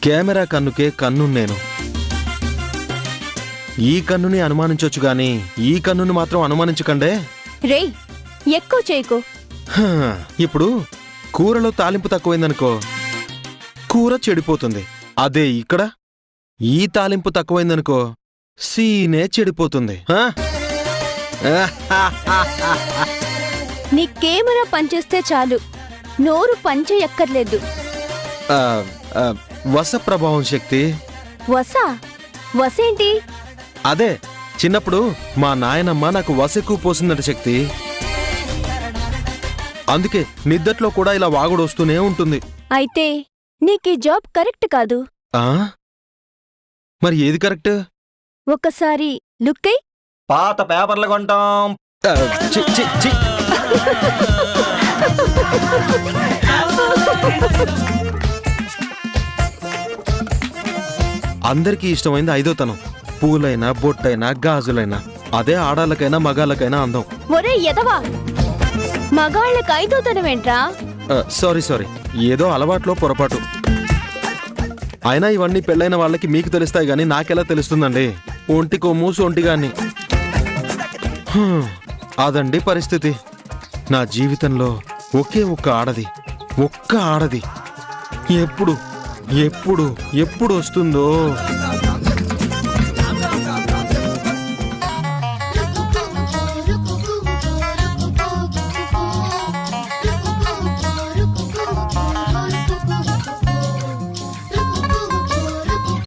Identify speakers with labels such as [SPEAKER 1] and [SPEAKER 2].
[SPEAKER 1] Camera కన్నుకే కన్ను నేను. ఈ కన్నుని అనుమానించొచ్చు గాని ఈ కన్నుని మాత్రం అనుమానించకండే.
[SPEAKER 2] రేయ్ ఎక్కువ చేయకు.
[SPEAKER 1] హా, ఇప్పుడు కూరలో తాలింపు తక్కువైందనుకో, కూర చెడిపోతుంది. అదే ఇక్కడ ఈ తాలింపు తక్కువైందనుకో, సీనే చెడిపోతుంది. హా?
[SPEAKER 2] నీ కెమెరా పనిచేస్తే చాలు, నోరు పనిచేయక్కర్లేదు.
[SPEAKER 1] ఆ, ఆ, వస ప్రభావం శక్తి.
[SPEAKER 2] వసేంటి?
[SPEAKER 1] అదే చిన్నప్పుడు మా నాయనమ్మ నాకు వస ఎక్కువ పోసిందట శక్తి. అందుకే నిద్దట్లో కూడా ఇలా వాగుడు వస్తూనే ఉంటుంది.
[SPEAKER 2] అయితే నీకీ జాబ్ కరెక్ట్ కాదు.
[SPEAKER 1] ఆ మరి ఏది కరెక్ట్?
[SPEAKER 2] ఒకసారి లుక్కై.
[SPEAKER 3] పాత పేపర్లు కొంటాం.
[SPEAKER 1] ఆ, చి, చి, చి. అందరికీ ఇష్టమైంది ఐదోతనం. పూలైనా బొట్టైనా గాజులైనా. అదే ఆడాళ్ళకైనా మగాళ్ళకైనా అందం.
[SPEAKER 2] ఒరే ఎదవా, మగాళ్ళకి ఐదోతనమేంట్రా?
[SPEAKER 1] సారీ ఏదో అలవాట్లో పొరపాటు. అయినా ఇవన్నీ పెళ్ళైన వాళ్ళకి మీకు తెలుస్తాయి గాని నాకెలా తెలుస్తుందండి? ఒంటికో మూసు ఒంటిగాని. అదండి పరిస్థితి. నా జీవితంలో ఒకే ఒక్క ఆడది. ఎప్పుడు ఎప్పుడు ఎప్పుడు వస్తుందో.